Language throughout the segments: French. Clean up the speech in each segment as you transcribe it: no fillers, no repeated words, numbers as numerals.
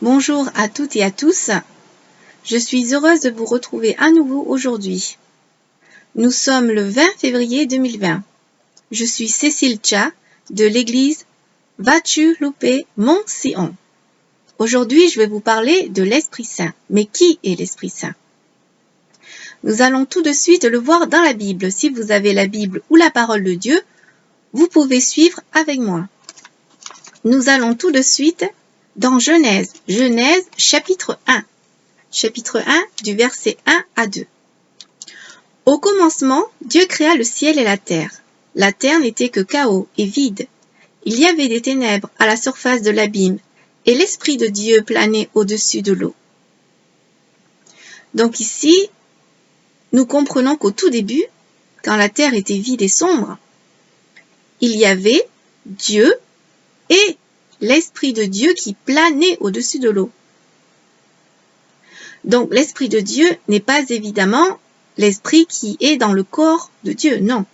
Bonjour à toutes et à tous. Je suis heureuse de vous retrouver à nouveau aujourd'hui. Nous sommes le 20 février 2020. Je suis Cécile Tcha de l'église Vachu Loupé Mont-Sion. Aujourd'hui, je vais vous parler de l'Esprit Saint. Mais qui est l'Esprit Saint? Nous allons tout de suite le voir dans la Bible. Si vous avez la Bible ou la parole de Dieu, vous pouvez suivre avec moi. Nous allons tout de suite dans Genèse chapitre 1. Chapitre 1 du verset 1 à 2. Au commencement, Dieu créa le ciel et la terre. La terre n'était que chaos et vide. Il y avait des ténèbres à la surface de l'abîme, et l'Esprit de Dieu planait au-dessus de l'eau. Donc ici, nous comprenons qu'au tout début, quand la terre était vide et sombre, il y avait Dieu et l'Esprit de Dieu qui planait au-dessus de l'eau. Donc l'Esprit de Dieu n'est pas évidemment l'Esprit qui est dans le corps de Dieu, non.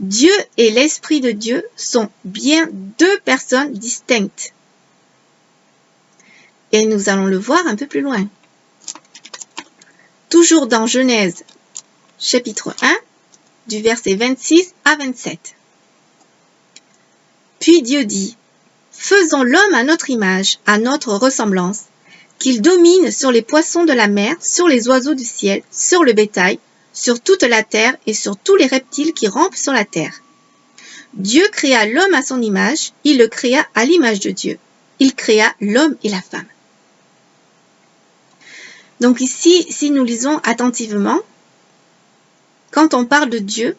Dieu et l'Esprit de Dieu sont bien deux personnes distinctes. Et nous allons le voir un peu plus loin. Toujours dans Genèse, chapitre 1, du verset 26 à 27. Puis Dieu dit, « Faisons l'homme à notre image, à notre ressemblance, qu'il domine sur les poissons de la mer, sur les oiseaux du ciel, sur le bétail, sur toute la terre et sur tous les reptiles qui rampent sur la terre. » Dieu créa l'homme à son image, il le créa à l'image de Dieu. Il créa l'homme et la femme. Donc ici, si nous lisons attentivement, quand on parle de Dieu,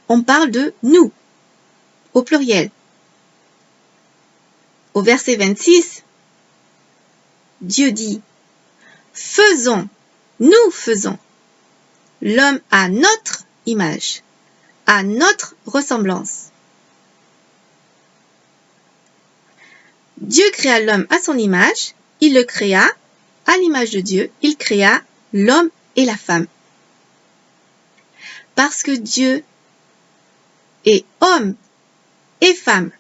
on parle de nous, au pluriel. Au verset 26, Dieu dit, « nous faisons, l'homme à notre image, à notre ressemblance. » Dieu créa l'homme à son image, il le créa à l'image de Dieu, il créa l'homme et la femme. Parce que Dieu est homme et femme.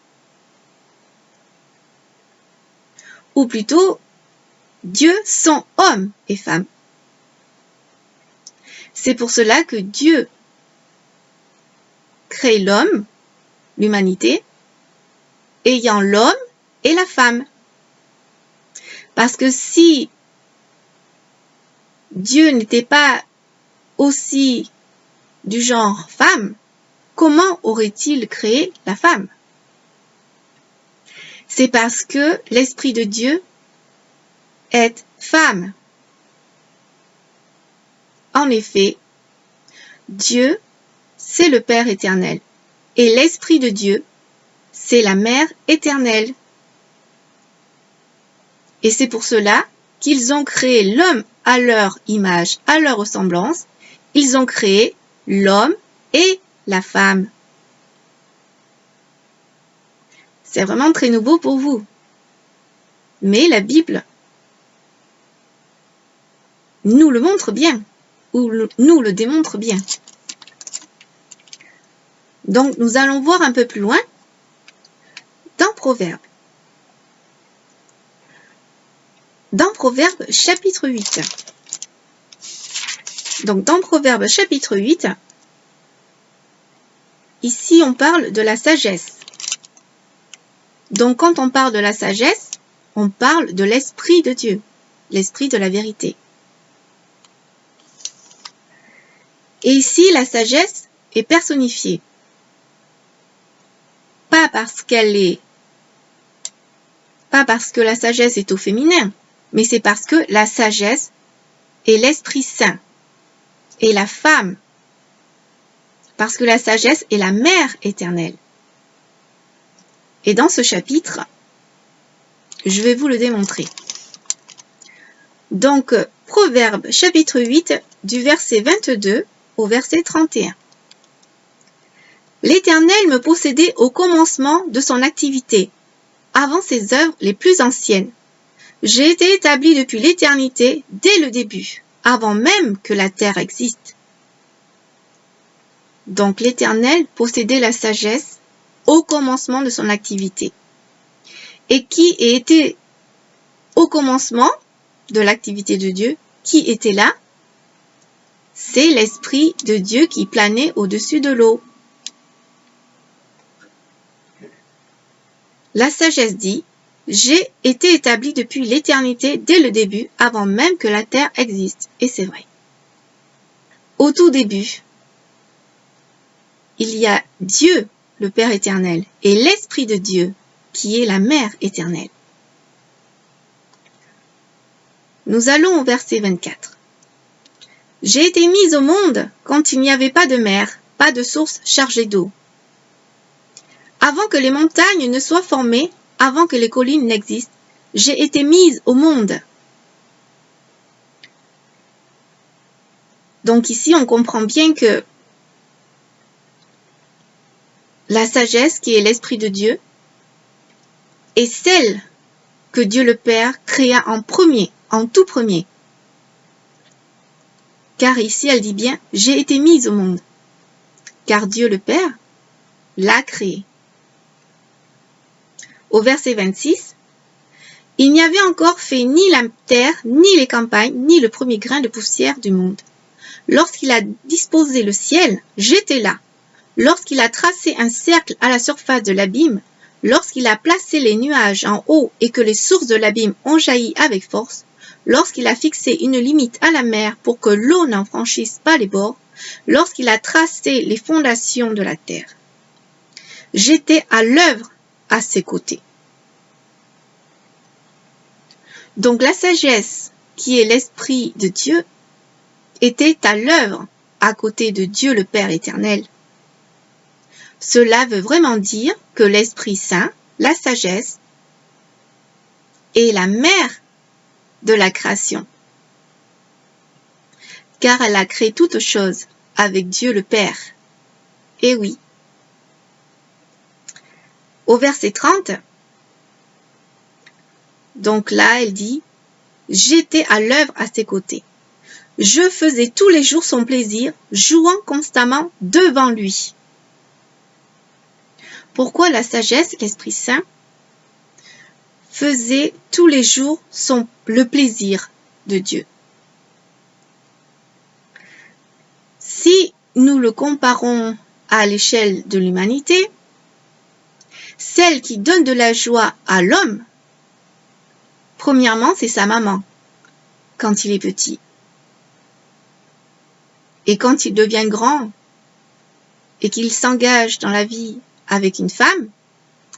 Ou plutôt, Dieu sont hommes et femmes. C'est pour cela que Dieu crée l'homme, l'humanité, ayant l'homme et la femme. Parce que si Dieu n'était pas aussi du genre femme, comment aurait-il créé la femme? C'est parce que l'Esprit de Dieu est femme. En effet, Dieu, c'est le Père éternel, et l'Esprit de Dieu, c'est la Mère éternelle. Et c'est pour cela qu'ils ont créé l'homme à leur image, à leur ressemblance. Ils ont créé l'homme et la femme. C'est vraiment très nouveau pour vous. Mais la Bible nous le montre bien, ou nous le démontre bien. Donc, nous allons voir un peu plus loin dans Proverbes. Dans Proverbes chapitre 8. Donc, dans Proverbes chapitre 8, ici, on parle de la sagesse. Donc, quand on parle de la sagesse, on parle de l'Esprit de Dieu, l'Esprit de la vérité. Et ici, la sagesse est personnifiée. Pas parce que la sagesse est au féminin, mais c'est parce que la sagesse est l'Esprit Saint et la femme. Parce que la sagesse est la Mère éternelle. Et dans ce chapitre, je vais vous le démontrer. Donc, Proverbes chapitre 8, du verset 22 au verset 31. L'Éternel me possédait au commencement de son activité, avant ses œuvres les plus anciennes. J'ai été établi depuis l'éternité, dès le début, avant même que la terre existe. Donc l'Éternel possédait la sagesse au commencement de son activité. Et qui a été au commencement de l'activité de Dieu, qui était là? C'est l'Esprit de Dieu qui planait au-dessus de l'eau. La sagesse dit, j'ai été établi depuis l'éternité dès le début, avant même que la terre existe. Et c'est vrai. Au tout début, il y a Dieu, le Père éternel, et l'Esprit de Dieu, qui est la Mère éternelle. Nous allons au verset 24. J'ai été mise au monde quand il n'y avait pas de mer, pas de source chargée d'eau. Avant que les montagnes ne soient formées, avant que les collines n'existent, j'ai été mise au monde. Donc ici, on comprend bien que la sagesse, qui est l'Esprit de Dieu, est celle que Dieu le Père créa en premier, en tout premier. Car ici, elle dit bien, j'ai été mise au monde. Car Dieu le Père l'a créé. Au verset 26, il n'y avait encore fait ni la terre, ni les campagnes, ni le premier grain de poussière du monde. Lorsqu'il a disposé le ciel, j'étais là. Lorsqu'il a tracé un cercle à la surface de l'abîme, lorsqu'il a placé les nuages en haut et que les sources de l'abîme ont jailli avec force, lorsqu'il a fixé une limite à la mer pour que l'eau n'en franchisse pas les bords, lorsqu'il a tracé les fondations de la terre. J'étais à l'œuvre à ses côtés. Donc la sagesse, qui est l'Esprit de Dieu, était à l'œuvre à côté de Dieu le Père éternel. Cela veut vraiment dire que l'Esprit Saint, la sagesse, est la mère de la création. Car elle a créé toutes choses avec Dieu le Père. Et oui. Au verset 30, donc là, elle dit, j'étais à l'œuvre à ses côtés. Je faisais tous les jours son plaisir, jouant constamment devant lui. Pourquoi la sagesse, l'Esprit Saint, faisait tous les jours le plaisir de Dieu? Si nous le comparons à l'échelle de l'humanité, celle qui donne de la joie à l'homme, premièrement, c'est sa maman, quand il est petit. Et quand il devient grand et qu'il s'engage dans la vie avec une femme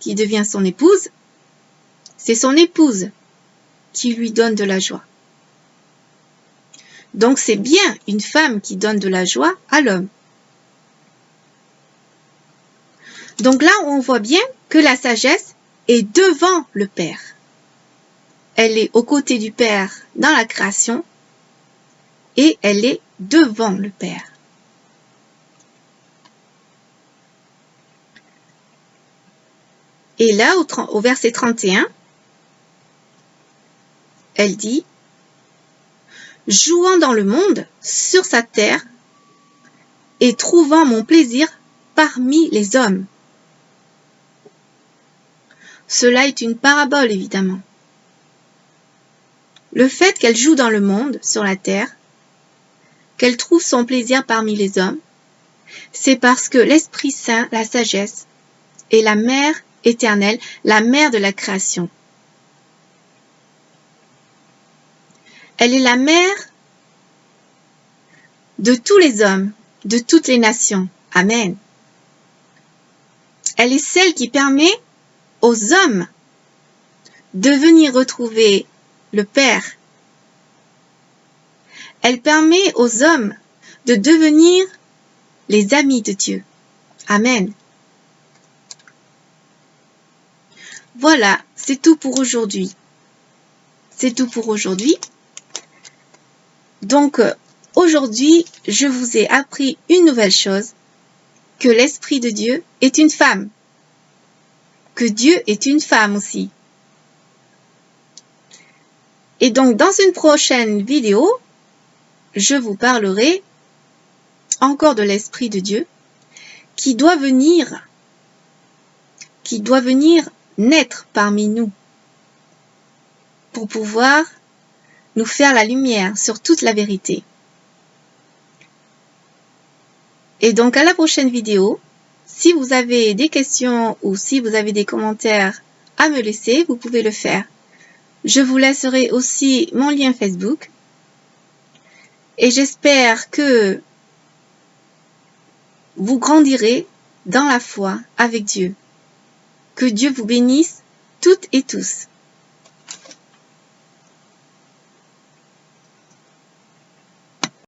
qui devient son épouse, c'est son épouse qui lui donne de la joie. Donc c'est bien une femme qui donne de la joie à l'homme. Donc là, on voit bien que la sagesse est devant le Père. Elle est aux côtés du Père dans la création et elle est devant le Père. Et là, au verset 31, elle dit, jouant dans le monde, sur sa terre, et trouvant mon plaisir parmi les hommes. Cela est une parabole, évidemment. Le fait qu'elle joue dans le monde, sur la terre, qu'elle trouve son plaisir parmi les hommes, c'est parce que l'Esprit Saint, la sagesse, est la mère éternelle, la mère de la création. Elle est la mère de tous les hommes, de toutes les nations. Amen. Elle est celle qui permet aux hommes de venir retrouver le Père. Elle permet aux hommes de devenir les amis de Dieu. Amen. Voilà, c'est tout pour aujourd'hui. C'est tout pour aujourd'hui. Donc, aujourd'hui, je vous ai appris une nouvelle chose, que l'Esprit de Dieu est une femme, que Dieu est une femme aussi. Et donc, dans une prochaine vidéo, je vous parlerai encore de l'Esprit de Dieu qui doit venir naître parmi nous pour pouvoir nous faire la lumière sur toute la vérité. Et donc à la prochaine vidéo. Si vous avez des questions ou si vous avez des commentaires à me laisser, vous pouvez le faire. Je vous laisserai aussi mon lien Facebook. Et j'espère que vous grandirez dans la foi avec Dieu. Que Dieu vous bénisse toutes et tous.